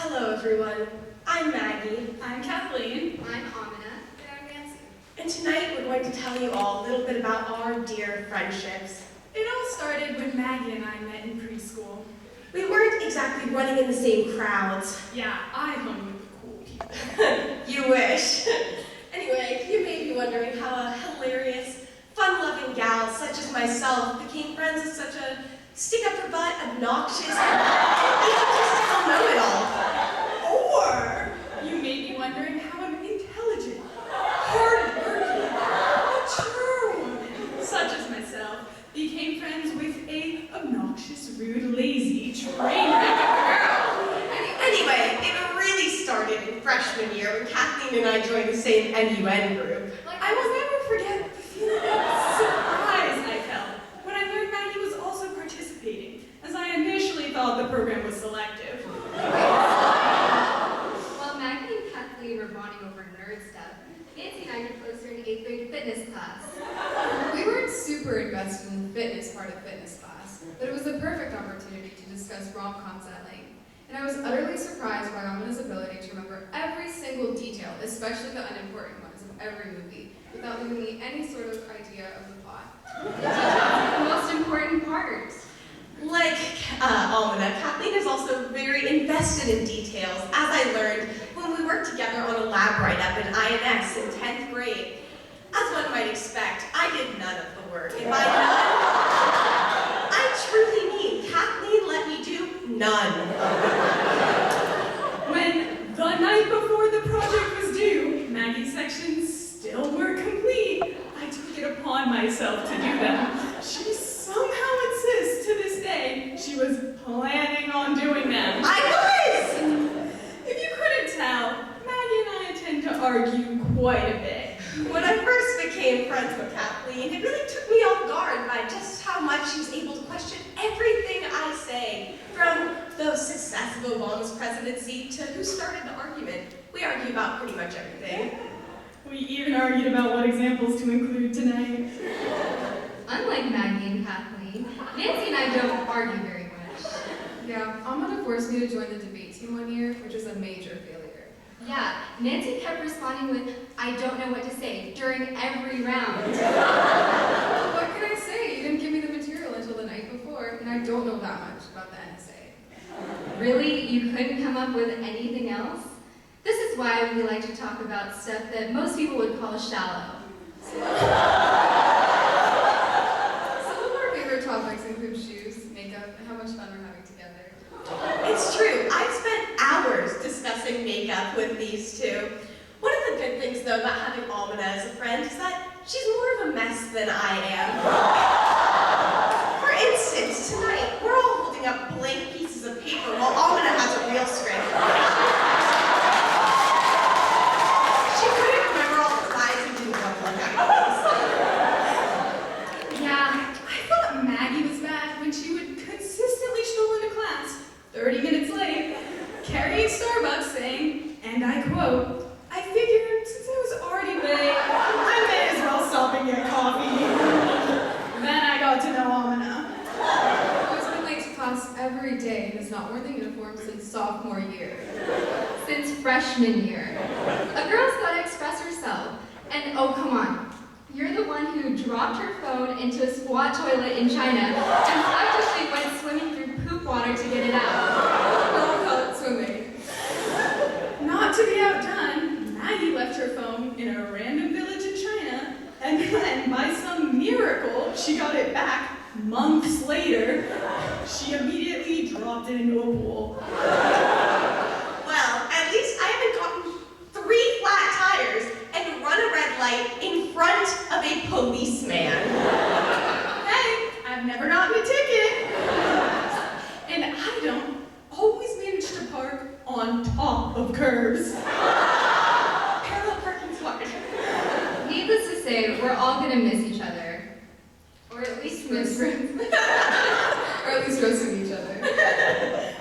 Hello, everyone. I'm Maggie. I'm Kathleen. I'm Amina. And I'm Nancy. And tonight we're going to tell you all a little bit about our dear friendships. It all started when Maggie and I met in preschool. We weren't exactly running in the same crowds. Yeah, I hung with the cool people. You wish. Anyway, you may be wondering how a hilarious, fun-loving gal such as myself became friends with such a stick-up-her-butt, obnoxious, and egotistical know-it-all. Or You may be wondering how an intelligent, hard-working, mature woman, such as myself, became friends with a obnoxious, rude, lazy, train wreck of a girl. Anyway, it really started in freshman year when Kathleen and I joined the same MUN group. I will never forget the feeling of surprise I felt when I learned Maggie was also participating, as I initially thought the program was selective. While Maggie and Kathleen were bonding over nerd stuff, Nancy and I grew closer in 8th grade fitness class. We weren't super invested in the fitness part of fitness class, but it was the perfect opportunity to discuss rom-coms at length. And I was utterly surprised by Amina's ability to remember every single detail, especially the unimportant ones of every movie, without leaving me any sort of idea of the plot. The most important part. Like Amina, Kathleen is also very invested in details, as I learned when we worked together on a lab write-up in INS in 10th grade. As one might expect, I did none of the work. And by none, I truly mean Kathleen let me do none. When the night before the project was due, Maggie's sections still weren't complete, I took it upon myself to do them. She somehow insists to this day she was planning on doing them. I was! If you couldn't tell, Maggie and I tend to argue quite a bit. When I first became friends with Kathleen, it really took me off guard by just how much she was able to question everything I say. From the success of Obama's presidency to who started the argument. We argue about pretty much everything. We even argued about what examples to include tonight. Unlike Maggie and Kathleen, Nancy and I don't argue very much. Yeah, Amina forced me to join the debate team one year, which was a major failure. Yeah, Nancy kept responding with, "I don't know what to say," during every round. What can I say? You didn't give me the material until the night before, and I don't know that much about the NSA. Really? You couldn't come up with anything else? This is why we like to talk about stuff that most people would call shallow. Some of our favorite topics include shoes, makeup, and how much fun we're having together. It's true, I've spent hours discussing makeup with these two. One of the good things, though, about having Amina as a friend is that she's more of a mess than I am. For instance, tonight, we're all holding up blank pieces of paper while Amina has a real script. She couldn't remember all the lines and didn't want to look at Yeah, I thought Maggie was bad when she would consistently stroll into class 30 minutes late, carrying Starbucks saying, and I quote, "I figured since I was already late, I may as well stop and get coffee." Then I got to know Amina. Who's been late to class every day and has not worn the uniform since sophomore year. Since freshman year. A girl's gotta express herself. And oh, come on. You're the one who dropped her phone into a squat toilet in China and practically went swimming through poop water to get it out. I'll call it swimming. Not to be outdone, Maggie left her phone in a random village in China, and then by some miracle, she got it back months later. She immediately dropped it into a pool. Well, at least I haven't gotten 3 flat tires and run a red light in front of a policeman. Hey, I've never gotten a ticket. And I don't always manage to park on top of curbs. Parallel parking's hard. Needless to say, we're all gonna miss each other. Or at least miss friends. Or at least roasting each other.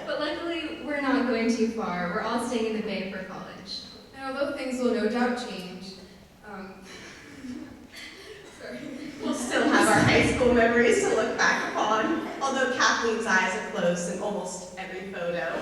But luckily, we're not going too far. We're all staying in the Bay for college. And although things will no doubt change, sorry. We'll still have our high school memories to look back upon, although Kathleen's eyes are closed in almost every photo.